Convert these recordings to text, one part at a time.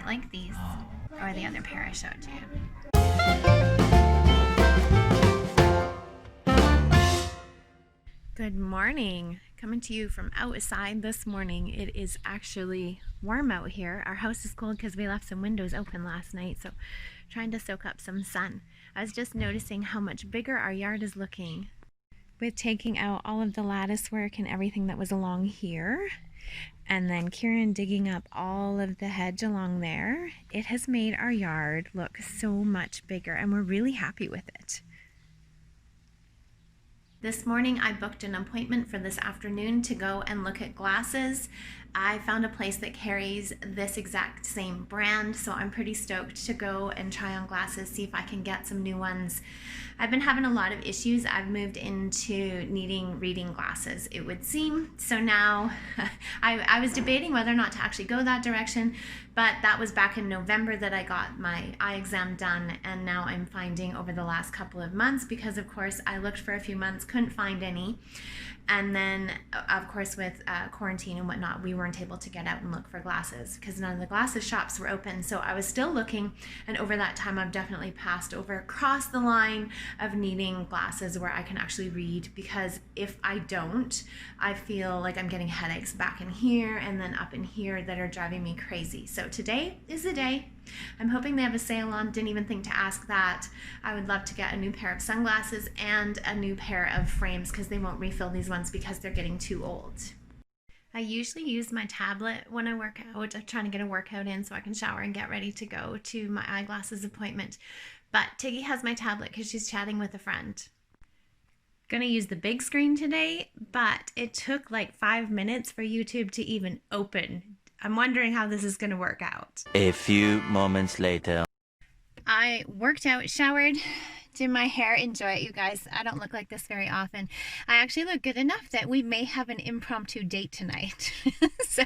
like these, or the other pair I showed you. Good morning. Coming to you from outside this morning. It is actually warm out here. Our house is cold because we left some windows open last night, so trying to soak up some sun. I was just noticing how much bigger our yard is looking with taking out all of the lattice work and everything that was along here. And then Kieran digging up all of the hedge along there. It has made our yard look so much bigger, and we're really happy with it. This morning I booked an appointment for this afternoon to go and look at glasses. I found a place that carries this exact same brand, so I'm pretty stoked to go and try on glasses, see if I can get some new ones. I've been having a lot of issues. I've moved into needing reading glasses, it would seem. So now I was debating whether or not to actually go that direction, but that was back in November that I got my eye exam done, and now I'm finding over the last couple of months, because of course I looked for a few months, couldn't find any. And then, of course, with quarantine and whatnot, we weren't able to get out and look for glasses because none of the glasses shops were open. So I was still looking, and over that time, I've definitely passed over across the line of needing glasses where I can actually read, because if I don't, I feel like I'm getting headaches back in here and then up in here that are driving me crazy. So today is the day. I'm hoping they have a sale on. Didn't even think to ask that. I would love to get a new pair of sunglasses and a new pair of frames, because they won't refill these ones because they're getting too old. I usually use my tablet when I work out. I'm trying to get a workout in so I can shower and get ready to go to my eyeglasses appointment. But Tiggy has my tablet because she's chatting with a friend. Gonna use the big screen today, but it took like 5 minutes for YouTube to even open. I'm wondering how this is going to work out. A few moments later. I worked out, showered, did my hair. Enjoy it, you guys. I don't look like this very often. I actually look good enough that we may have an impromptu date tonight. So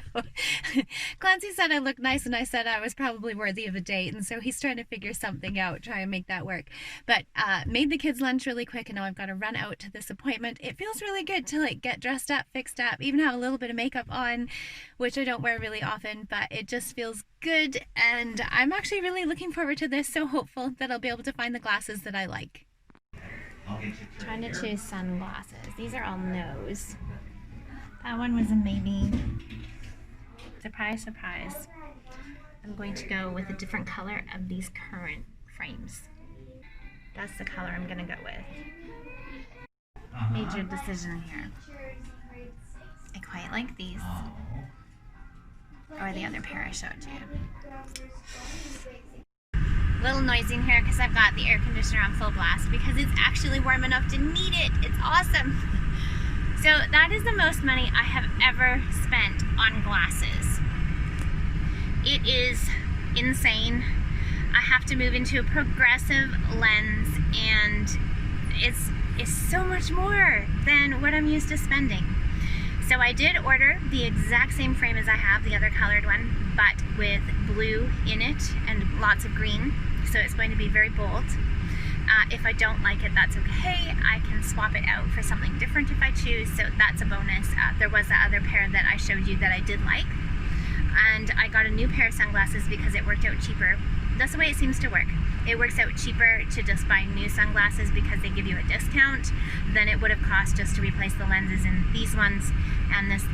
Clancy said I looked nice, and I said I was probably worthy of a date, and so he's trying to figure something out, try and make that work. But made the kids lunch really quick, and now I've got to run out to this appointment. It feels really good to like get dressed up, fixed up, even have a little bit of makeup on, which I don't wear really often, but it just feels good, and I'm actually really looking forward to this, so hopeful that I'll be able to find the glasses that I like. Trying to choose sunglasses. These are all no's. That one was a maybe. Surprise, surprise. I'm going to go with a different color of these current frames. That's the color I'm going to go with. Major decision here. I quite like these. Or the other pair I showed you. Little noisy in here because I've got the air conditioner on full blast because it's actually warm enough to need it. It's awesome. So that is the most money I have ever spent on glasses. It is insane. I have to move into a progressive lens, and it's so much more than what I'm used to spending. So I did order the exact same frame as I have, the other colored one, but with blue in it and lots of green. So it's going to be very bold. If I don't like it, that's okay. I can swap it out for something different if I choose, so that's a bonus. There was that other pair that I showed you that I did like. And I got a new pair of sunglasses because it worked out cheaper. That's the way it seems to work. It works out cheaper to just buy new sunglasses because they give you a discount than it would have cost just to replace the lenses in these ones, and this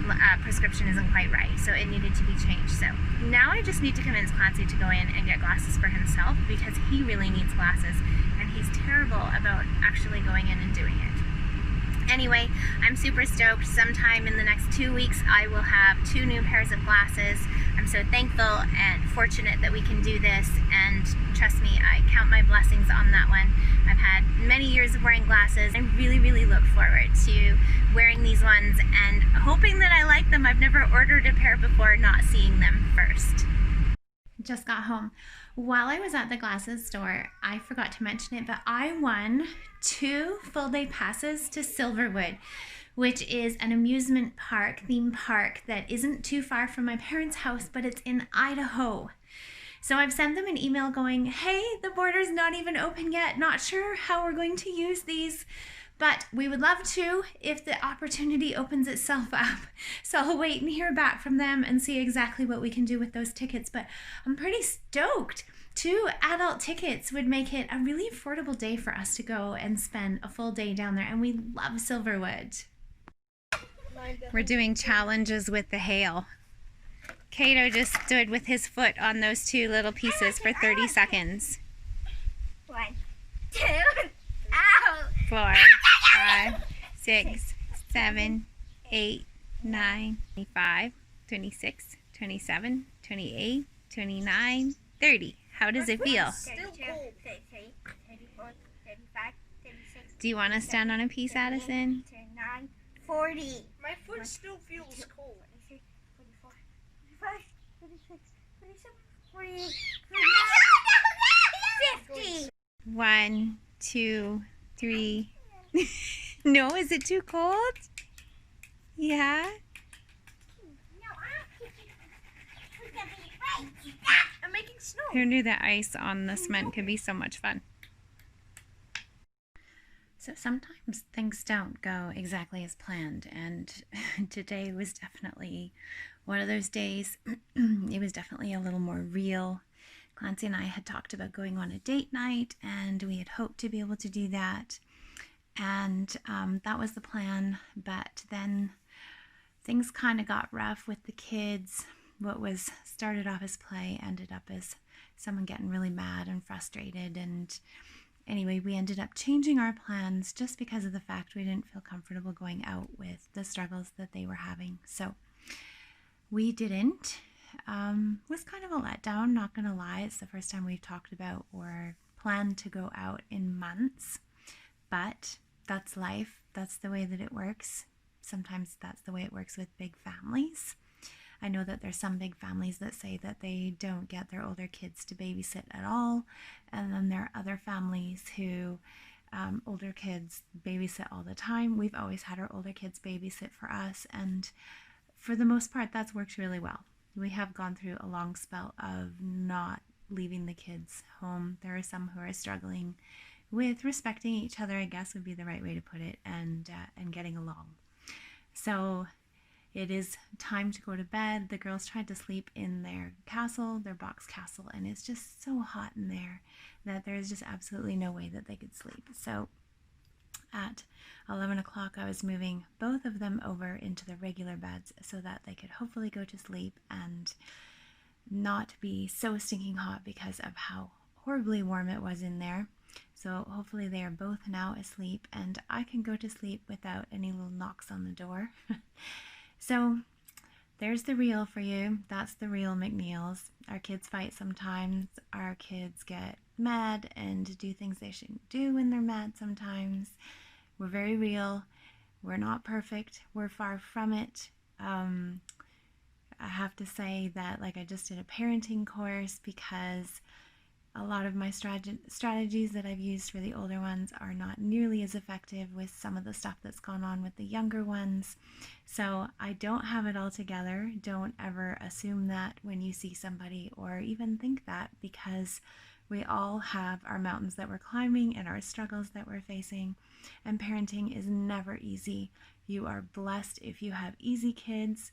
prescription isn't quite right, so it needed to be changed. So now I just need to convince Clancy to go in and get glasses for himself because he really needs glasses, and he's terrible about actually going in and doing it. Anyway, I'm super stoked. Sometime in the next 2 weeks, I will have 2 new pairs of glasses. I'm so thankful and fortunate that we can do this, and trust me, I count my blessings on that one. I've had many years of wearing glasses. I really, really look forward to wearing these ones and hoping that I like them. I've never ordered a pair before, not seeing them first. Just got home. While I was at the glasses store, I forgot to mention it, but I won 2 full-day passes to Silverwood, which is an amusement park, theme park that isn't too far from my parents' house, but it's in Idaho. So I've sent them an email going, hey, the border's not even open yet, not sure how we're going to use these, But we would love to if the opportunity opens itself up. So I'll wait and hear back from them and see exactly what we can do with those tickets. But I'm pretty stoked. 2 adult tickets would make it a really affordable day for us to go and spend a full day down there. And we love Silverwood. We're doing challenges with the hail. Kato just stood with his foot on those 2 little pieces for 30 seconds. 1, 2, ow! 4, 5, 6, 7, 8, 9, 25, 26, 27, 28, 29, 30. How does it feel? 32, 33, 34, 35, 36. Do you want to stand on a piece, Addison? 39, 40. My foot still feels cold. 43, 44, 45, 46, 47, 48, 50. 1, 2, 3. No, is it too cold? Yeah? I'm making snow. Who knew that ice on the cement could be so much fun? So sometimes things don't go exactly as planned, and today was definitely one of those days. It was definitely a little more real. Clancy and I had talked about going on a date night, and we had hoped to be able to do that, and that was the plan. But then things kind of got rough with the kids. What was started off as play ended up as someone getting really mad and frustrated, and anyway, we ended up changing our plans just because of the fact we didn't feel comfortable going out with the struggles that they were having. So we didn't. Was kind of a letdown, not gonna lie. It's the first time we've talked about or planned to go out in months, but that's life. That's the way that it works. Sometimes that's the way it works with big families. I know that there's some big families that say that they don't get their older kids to babysit at all, and then there are other families who older kids babysit all the time. We've always had our older kids babysit for us, and for the most part that's worked really well. We have gone through a long spell of not leaving the kids home. There are some who are struggling with respecting each other, I guess would be the right way to put it, and getting along. So it is time to go to bed. The girls tried to sleep in their castle, their box castle, and it's just so hot in there that there's just absolutely no way that they could sleep. So at 11 o'clock, I was moving both of them over into the regular beds so that they could hopefully go to sleep and not be so stinking hot because of how horribly warm it was in there. So hopefully they are both now asleep and I can go to sleep without any little knocks on the door. So there's the real for you. That's the real McNeils. Our kids fight sometimes. Our kids get mad and do things they shouldn't do when they're mad sometimes. We're very real. We're not perfect. We're far from it. I have to say that, like, I just did a parenting course because a lot of my strategies that I've used for the older ones are not nearly as effective with some of the stuff that's gone on with the younger ones. So I don't have it all together. Don't ever assume that when you see somebody, or even think that, because we all have our mountains that we're climbing and our struggles that we're facing, and parenting is never easy. You are blessed if you have easy kids.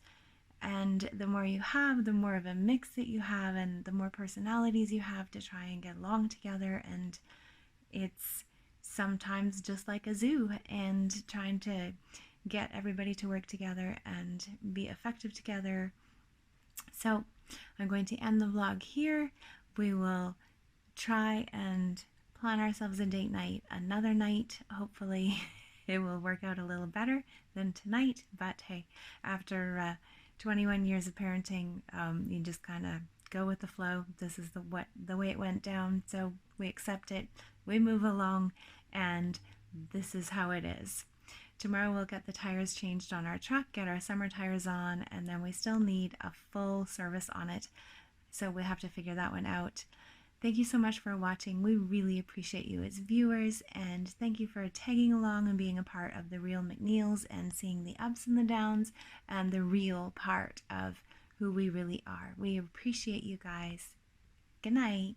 And the more you have, the more of a mix that you have, and the more personalities you have to try and get along together. And it's sometimes just like a zoo, and trying to get everybody to work together and be effective together. So I'm going to end the vlog here. We will try and plan ourselves a date night another night. Hopefully it will work out a little better than tonight. But hey, after 21 years of parenting, you just kind of go with the flow. This is the way it went down, so we accept it, we move along, and this is how it is. Tomorrow we'll get the tires changed on our truck, get our summer tires on, and then we still need a full service on it, so we have to figure that one out. Thank you so much for watching. We really appreciate you as viewers, and thank you for tagging along and being a part of the real McNeils and seeing the ups and the downs and the real part of who we really are. We appreciate you guys. Good night.